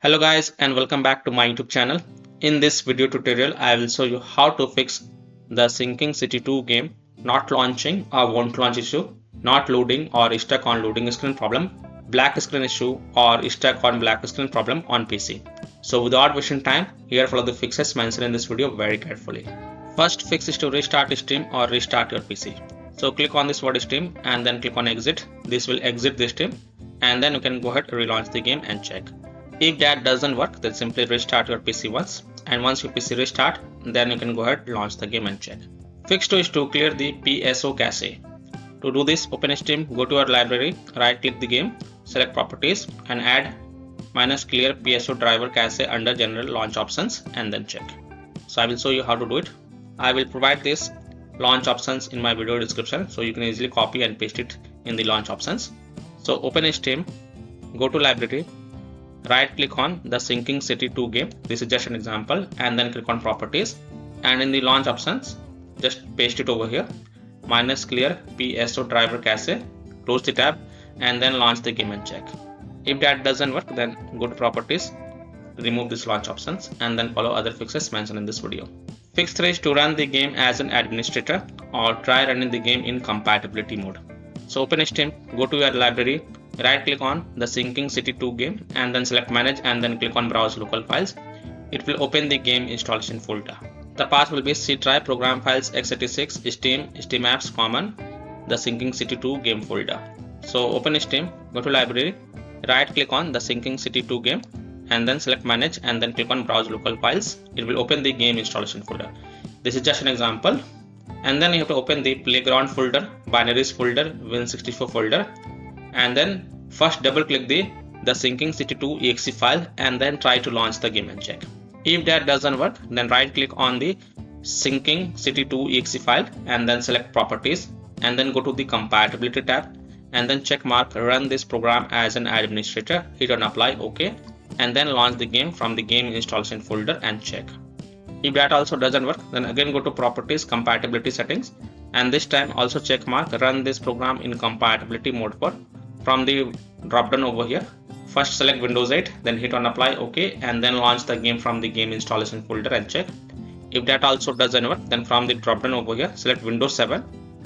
Hello guys and welcome back to my YouTube channel. In this video tutorial I will show you how to fix the Sinking City 2 game not launching or won't launch issue, not loading or stuck on loading screen problem, black screen issue or stuck on black screen problem on PC. So without wasting time, here follow the fixes mentioned in this video very carefully. First fix is to restart Steam or restart your PC. So click on this word Steam and then click on exit. This will exit the Steam and then you can go ahead and relaunch the game and check. If that doesn't work, then simply restart your PC once, and once your PC restart, then you can go ahead, launch the game and check. Fix 2 is to clear the PSO cache. To do this, open Steam, go to your library, right click the game, select properties and add -clear PSO driver cache under general launch options and then check. So I will show you how to do it. I will provide this launch options in my video description, so you can easily copy and paste it in the launch options. So open Steam, go to library, right click on the Sinking City 2 game, this is just an example, and then click on properties, and in the launch options just paste it over here, -clear PSO driver cache, close the tab and then launch the game and check. If that doesn't work, then go to properties, remove this launch options and then follow other fixes mentioned in this video. Fix 3 is to run the game as an administrator or try running the game in compatibility mode. So open Steam, go to your library, right click on the Sinking City 2 game and then select manage and then click on browse local files. It will open the game installation folder. The path will be C drive, program files, x86, Steam, Steam apps, common, the Sinking City 2 game folder. So open Steam, go to library, right click on the Sinking City 2 game and then select manage and then click on browse local files. It will open the game installation folder. This is just an example. And then you have to open the playground folder, binaries folder, Win64 folder, and then first double click the Sinking City 2 exe file and then try to launch the game and check. If that doesn't work, then right click on the Sinking City 2 exe file and then select properties and then go to the compatibility tab and then check mark run this program as an administrator, hit on apply, OK, and then launch the game from the game installation folder and check. If that also doesn't work, then again go to properties, compatibility settings, and this time also check mark run this program in compatibility mode for from the drop down over here. First select Windows 8, then hit on apply, OK, and then launch the game from the game installation folder and check. If that also doesn't work, then from the drop down over here select Windows 7,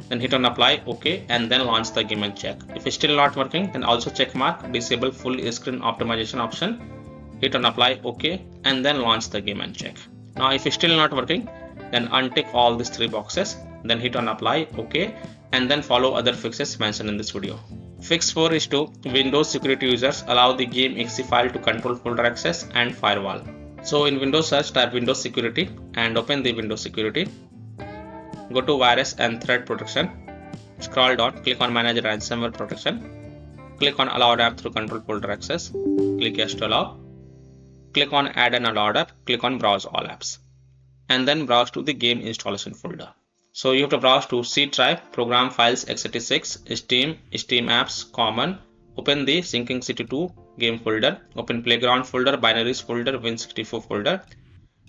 then hit on apply, OK, and then launch the game and check. If it's still not working, then also check mark disable full screen optimization option, hit on apply, OK, and then launch the game and check. Now if it's still not working, then untick all these 3 boxes, then hit on apply, OK, and then follow other fixes mentioned in this video. Fix 4 is to Windows security users allow the game exe file to control folder access and firewall. So in Windows search type Windows security and open the Windows security. Go to virus and threat protection. Scroll down, click on manage ransomware protection. Click on allow app through control folder access. Click yes to allow. Click on add an allowed app. Click on browse all apps. And then browse to the game installation folder. So you have to browse to C drive, program files, x86, Steam, Steam apps, common, open the Sinking City 2 game folder, open playground folder, binaries folder, Win64 folder,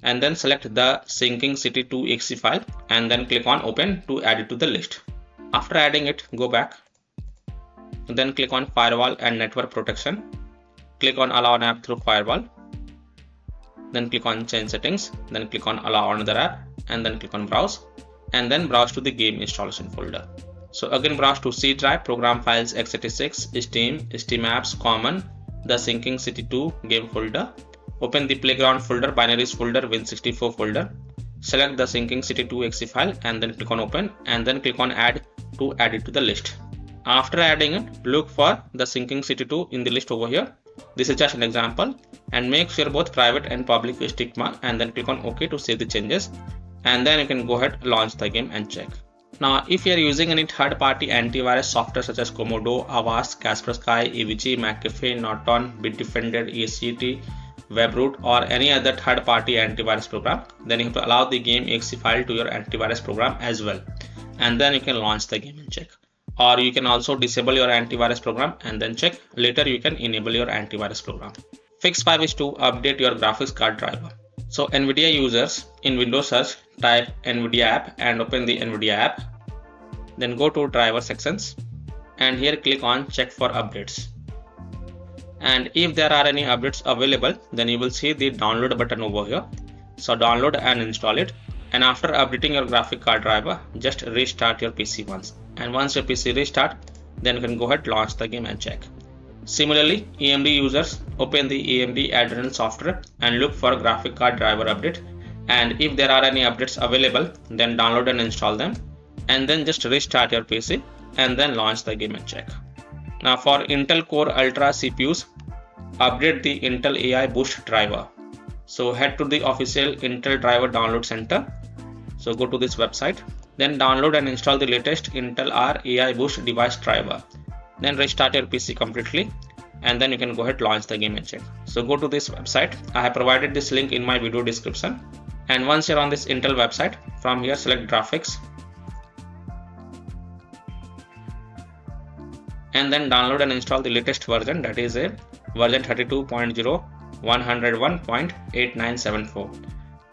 and then select the Sinking City 2 exe file and then click on open to add it to the list. After adding it, go back, then click on firewall and network protection, click on allow an app through firewall, then click on change settings, then click on allow another app and then click on browse, and then browse to the game installation folder. So again browse to C drive, program files, x86, Steam, Steam apps, common, the Sinking City 2 game folder, open the playground folder, binaries folder, Win64 folder, select the Sinking City 2 exe file and then click on open and then click on add to add it to the list. After adding it, look for the Sinking City 2 in the list over here. This is just an example, and make sure both private and public is tick mark and then click on OK to save the changes. And then you can go ahead, launch the game and check. Now if you are using any third-party antivirus software such as Komodo, Avast, Kaspersky, AVG, McAfee, Norton, Bitdefender, ESCT, Webroot or any other third-party antivirus program, then you have to allow the game exe file to your antivirus program as well, and then you can launch the game and check. Or you can also disable your antivirus program and then check. Later you can enable your antivirus program. Fix 5 is to update your graphics card driver. So NVIDIA users in Windows search type NVIDIA app and open the NVIDIA app. Then go to driver sections and here click on check for updates. And if there are any updates available, then you will see the download button over here. So download and install it. And after updating your graphic card driver, just restart your PC once. And once your PC restart, then you can go ahead, launch the game and check. Similarly, AMD users, open the AMD Adrenal software and look for graphic card driver update. And if there are any updates available, then download and install them. And then just restart your PC and then launch the game and check. Now for Intel Core Ultra CPUs, update the Intel AI Boost driver. So head to the official Intel driver download center. So go to this website, then download and install the latest Intel R AI Boost device driver. Then restart your PC completely and then you can go ahead, launch the game and check. So go to this website. I have provided this link in my video description. And once you're on this Intel website, from here select graphics and then download and install the latest version, that is a version 32.0.101.8974.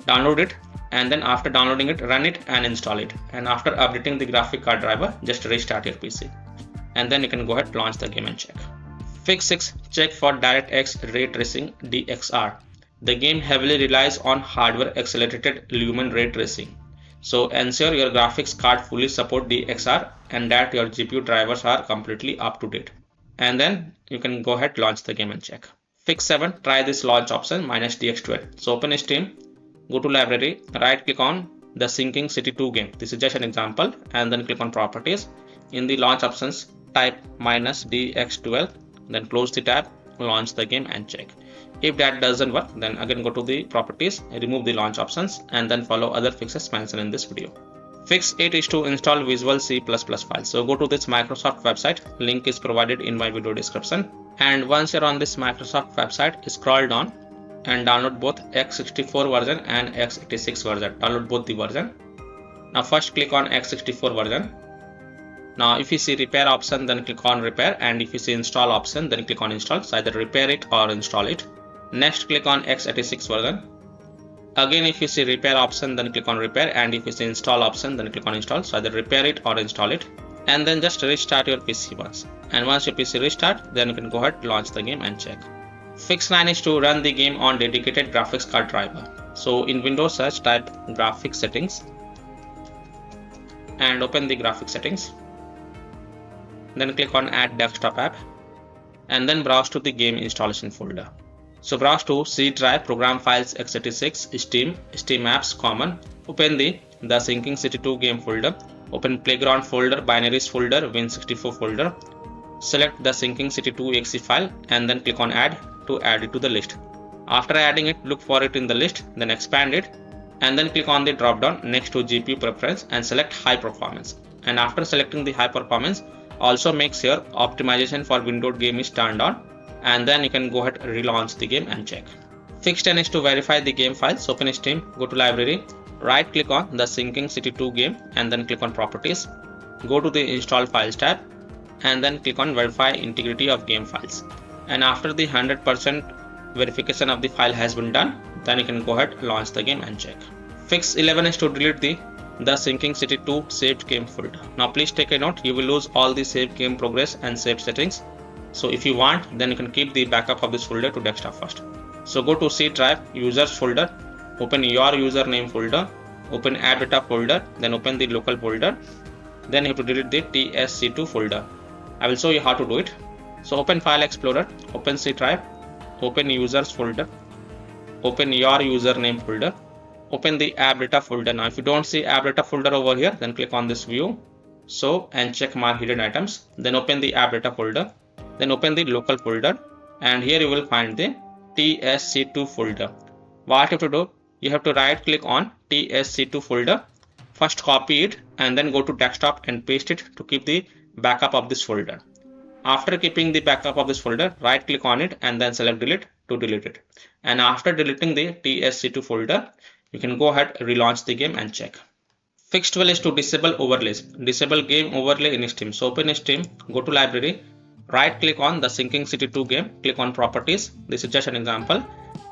Download it and then after downloading it, run it and install it. And after updating the graphic card driver, just restart your PC. And then you can go ahead, launch the game and check. Fix 6. Check for DirectX Ray Tracing DXR. The game heavily relies on hardware accelerated lumen ray tracing. So ensure your graphics card fully support DXR and that your GPU drivers are completely up to date. And then you can go ahead, launch the game and check. Fix 7. Try this launch option -DX12. So open Steam, go to library, right click on the Sinking City 2 game. This is just an example, and then click on properties. In the launch options, type -DX12, then close the tab, launch the game and check. If that doesn't work, then again go to the properties, remove the launch options and then follow other fixes mentioned in this video. Fix 8 is to install Visual C++ files. So go to this Microsoft website, link is provided in my video description. And once you're on this Microsoft website, scroll down and download both x64 version and x86 version. Download both the version. Now first click on x64 version. Now if you see repair option, then click on repair, and if you see install option, then click on install. So either repair it or install it. Next click on x86 version. Again if you see repair option, then click on repair, and if you see install option, then click on install. So either repair it or install it. And then just restart your PC once. And once your PC restart, then you can go ahead, launch the game and check. Fix 9 is to run the game on dedicated graphics card driver. So in Windows search, type graphics settings and open the graphics settings. Then click on add desktop app and then browse to the game installation folder. So browse to C drive, program files, x86, Steam, Steam apps, common. Open the Sinking City 2 game folder. Open playground folder, binaries folder, Win64 folder. Select the Sinking City 2 exe file and then click on add to add it to the list. After adding it, look for it in the list, then expand it and then click on the drop down next to GPU preference and select high performance. And after selecting the high performance, also make sure optimization for windowed game is turned on, and then you can go ahead relaunch the game and check. Fix 10 is to verify the game files. Open Steam, go to library, right click on the Sinking City 2 game and then click on properties. Go to the install files tab and then click on verify integrity of game files. And after the 100% verification of the file has been done, then you can go ahead launch the game and check. Fix 11 is to delete the Sinking City 2 saved game folder. Now please take a note, you will lose all the saved game progress and saved settings. So if you want, then you can keep the backup of this folder to desktop first. So go to C drive, users folder, open your username folder, open app data folder, then open the local folder. Then you have to delete the tsc2 folder. I will show you how to do it. So open file explorer, open C drive, open users folder, open your username folder, open the app data folder. Now if you don't see app data folder over here, then click on this view, so and check mark hidden items, then open the app data folder, then open the local folder, and here you will find the tsc2 folder. What you have to do, you have to right click on tsc2 folder, first copy it and then go to desktop and paste it to keep the backup of this folder. After keeping the backup of this folder, right click on it and then select delete to delete it. And after deleting the tsc2 folder, you can go ahead, relaunch the game and check. Fix 12 is to disable overlays. Disable game overlay in Steam. So open Steam, go to library, right click on the Sinking City 2 game, click on properties. This is just an example.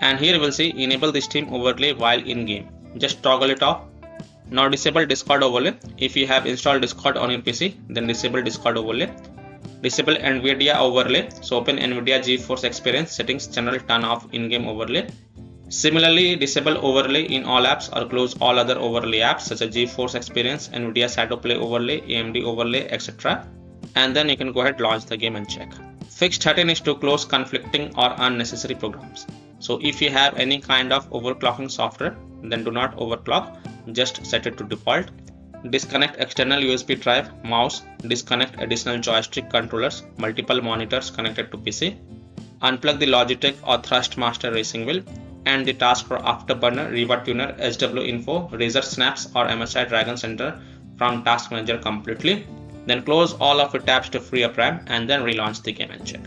And here you will see enable the Steam overlay while in game. Just toggle it off. Now disable Discord overlay. If you have installed Discord on your PC, then disable Discord overlay. Disable NVIDIA overlay. So open NVIDIA GeForce Experience settings channel, turn off in-game overlay. Similarly, disable overlay in all apps or close all other overlay apps such as GeForce Experience, NVIDIA Shadowplay overlay, AMD overlay, etc. And then you can go ahead, launch the game and check. Fix 13 is to close conflicting or unnecessary programs. So if you have any kind of overclocking software, then do not overclock, just set it to default. Disconnect external USB drive, mouse, disconnect additional joystick controllers, multiple monitors connected to PC. Unplug the Logitech or Thrustmaster racing wheel and the taskbar Afterburner, Riva Tuner, SW Info, Razer Snaps or MSI Dragon Center from Task Manager completely. Then close all of your tabs to free up RAM and then relaunch the game and check.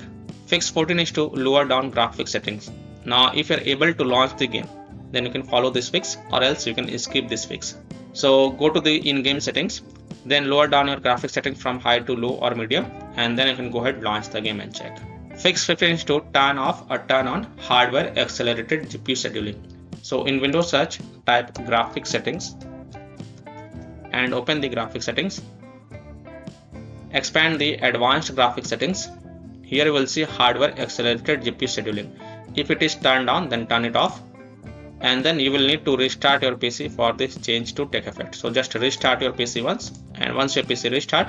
Fix 14 is to lower down graphics settings. Now if you're able to launch the game, then you can follow this fix, or else you can skip this fix. So go to the in-game settings, then lower down your graphics settings from high to low or medium, and then you can go ahead, launch the game and check. Fix 15 is to turn off or turn on hardware accelerated GPU scheduling. So in Windows search, type graphics settings and open the graphics settings. Expand the advanced graphics settings. Here you will see hardware accelerated GPU scheduling. If it is turned on, then turn it off. And then you will need to restart your PC for this change to take effect. So just restart your PC once, and once your PC restart,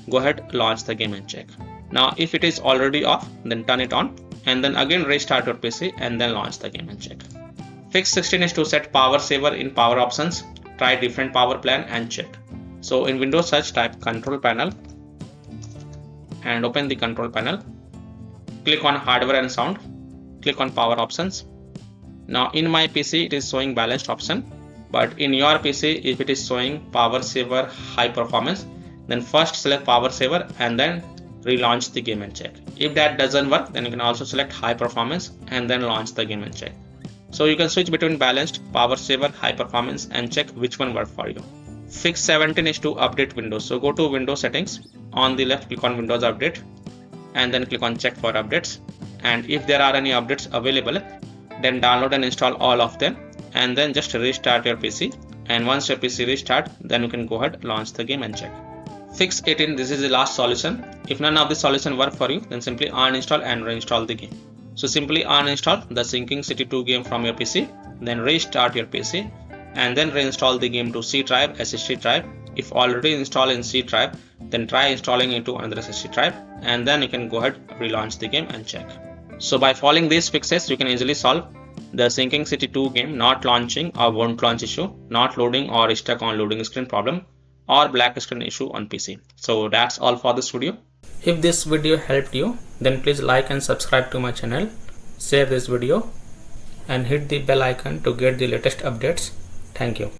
go ahead, launch the game and check. Now if it is already off, then turn it on and then again restart your PC and then launch the game and check. Fix 16 is to set power saver in power options. Try different power plan and check. So in Windows search, type control panel and open the control panel. Click on hardware and sound. Click on power options. Now in my PC it is showing balanced option, but in your PC if it is showing power saver high performance, then first select power saver and then relaunch the game and check. If that doesn't work, then you can also select high performance and then launch the game and check. So you can switch between balanced, power saver, high performance and check which one works for you. Fix 17 is to update Windows. So go to Windows settings, on the left click on Windows Update and then click on check for updates, and if there are any updates available, then download and install all of them and then just restart your PC, and once your PC restart, then you can go ahead, launch the game and check. Fix 18, this is the last solution. If none of the solution work for you, then simply uninstall and reinstall the game. So simply uninstall the Sinking City 2 game from your PC, then restart your PC and then reinstall the game to C drive, SSD drive. If already installed in C drive, then try installing into another SSD drive and then you can go ahead, relaunch the game and check. So by following these fixes, you can easily solve the Sinking City 2 game not launching or won't launch issue, not loading or stuck on loading screen problem, or black screen issue on PC. So that's all for this video. If this video helped you, then please like and subscribe to my channel, share this video and hit the bell icon to get the latest updates. Thank you.